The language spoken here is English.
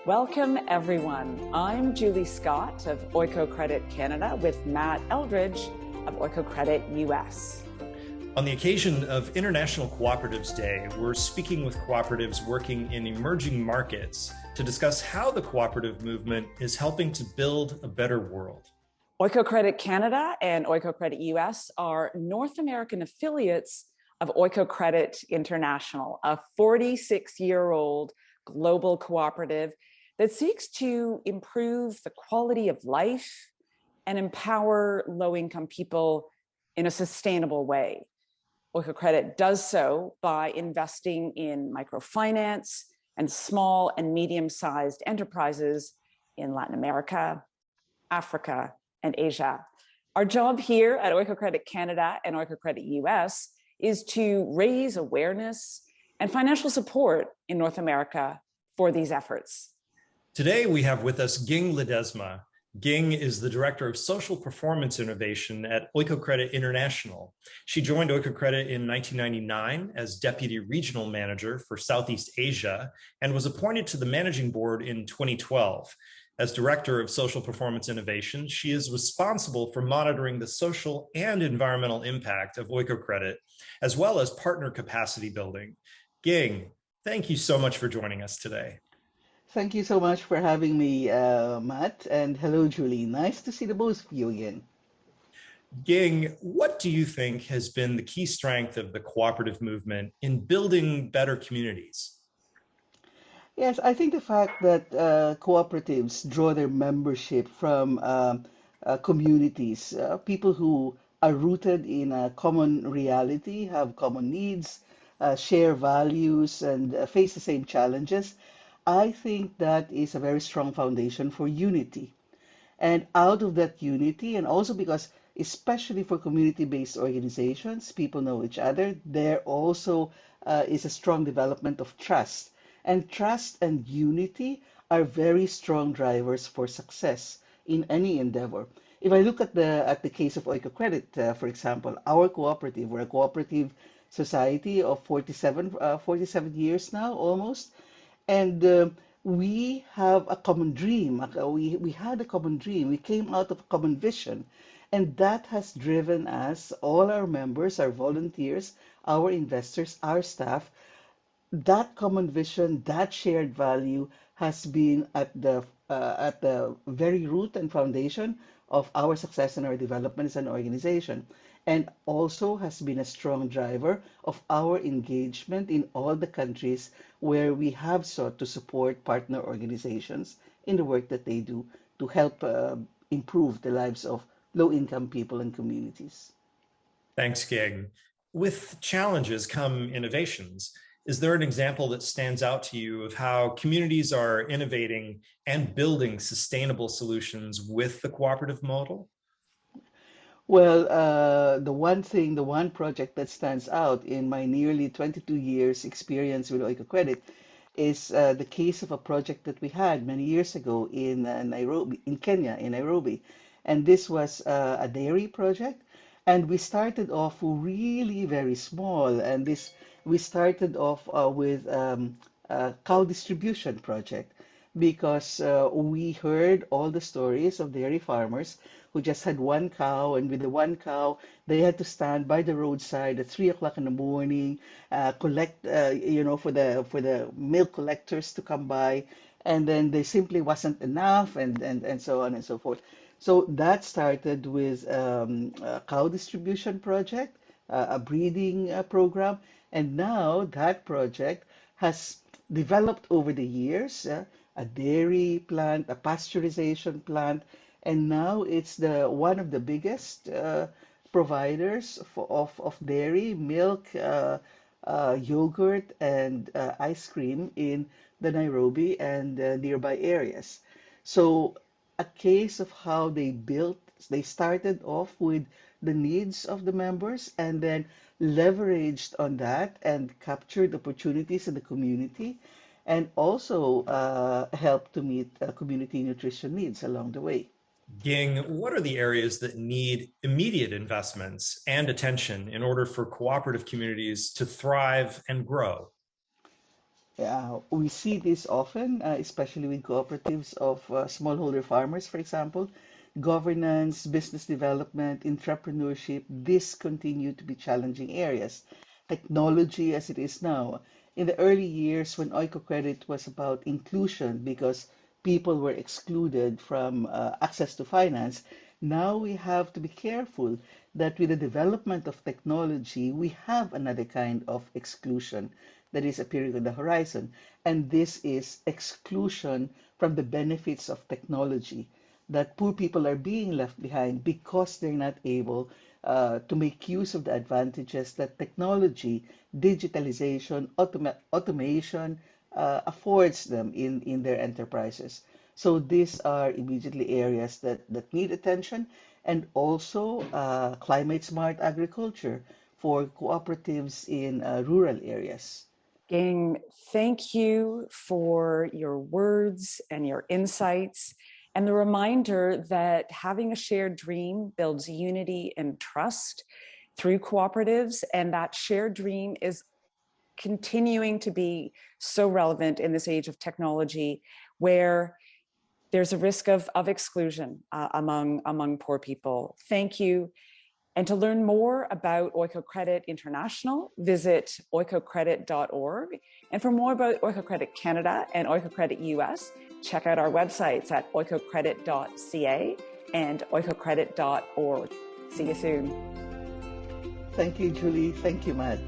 Welcome, everyone. I'm Julie Scott of Oikocredit Canada with Matt Eldridge of Oikocredit US. On the occasion of International Cooperatives Day, we're speaking with cooperatives working in emerging markets to discuss how the cooperative movement is helping to build a better world. Oikocredit Canada and Oikocredit US are North American affiliates of Oikocredit International, a 46-year-old global cooperative that seeks to improve the quality of life and empower low-income people in a sustainable way. Oikocredit does so by investing in microfinance and small and medium-sized enterprises in Latin America, Africa, and Asia. Our job here at Oikocredit Canada and Oikocredit US is to raise awareness and financial support in North America for these efforts. Today, we have with us Ging Ledesma. Ging is the Director of Social Performance Innovation at Oikocredit International. She joined Oikocredit in 1999 as Deputy Regional Manager for Southeast Asia and was appointed to the Managing Board in 2012. As Director of Social Performance Innovation, she is responsible for monitoring the social and environmental impact of Oikocredit, as well as partner capacity building. Ging, thank you so much for joining us today. Thank you so much for having me, Matt, and hello, Julie. Nice to see the both of you again. Ging, what do you think has been the key strength of the cooperative movement in building better communities? Yes, I think the fact that cooperatives draw their membership from communities, people who are rooted in a common reality, have common needs, share values, and face the same challenges, I think that is a very strong foundation for unity. And out of that unity, and also because, especially for community-based organizations, people know each other, there also is a strong development of trust. And trust and unity are very strong drivers for success in any endeavor. If I look at the case of Oikocredit, for example, our cooperative, we're a cooperative society of 47 years now, almost, and we have a common dream. We had a common dream. We came out of a common vision, and that has driven us, all our members, our volunteers, our investors, our staff. That common vision, that shared value has been at the very root and foundation of our success and our development as an organization, and also has been a strong driver of our engagement in all the countries where we have sought to support partner organizations in the work that they do to help improve the lives of low-income people and communities. Thanks, Ging. With challenges come innovations. Is there an example that stands out to you of how communities are innovating and building sustainable solutions with the cooperative model? Well, the one project that stands out in my nearly 22 years experience with Oikocredit is the case of a project that we had many years ago in Nairobi, in Kenya, in Nairobi. And this was a dairy project. And we started off really very small. And we started off with a cow distribution project because we heard all the stories of dairy farmers who just had one cow, and with the one cow, they had to stand by the roadside at 3 o'clock in the morning, collect, for the milk collectors to come by, and then there simply wasn't enough, and so on and so forth. So that started with a cow distribution project, a breeding program, and now that project has developed over the years, a dairy plant, a pasteurization plant, and now it's one of the biggest providers of dairy, milk, yogurt, and ice cream in the Nairobi and nearby areas. So a case of how they started off with the needs of the members and then leveraged on that and captured opportunities in the community and also helped to meet community nutrition needs along the way. Ging, what are the areas that need immediate investments and attention in order for cooperative communities to thrive and grow? We see this often, especially with cooperatives of smallholder farmers, for example. Governance, business development, entrepreneurship, these continue to be challenging areas. Technology as it is now. In the early years when Oikocredit was about inclusion because people were excluded from access to finance, now we have to be careful that with the development of technology, we have another kind of exclusion that is appearing on the horizon. And this is exclusion from the benefits of technology, that poor people are being left behind because they're not able to make use of the advantages that technology, digitalization, automation affords them in their enterprises. So these are immediately areas that need attention, and also climate smart agriculture for cooperatives in rural areas. Ging, thank you for your words and your insights and the reminder that having a shared dream builds unity and trust through cooperatives, and that shared dream is continuing to be so relevant in this age of technology where there's a risk of exclusion among poor people. Thank you. And to learn more about Oikocredit International, visit oikocredit.org. And for more about Oikocredit Canada and Oikocredit US, check out our websites at oikocredit.ca and oikocredit.org. See you soon. Thank you, Julie. Thank you, Matt.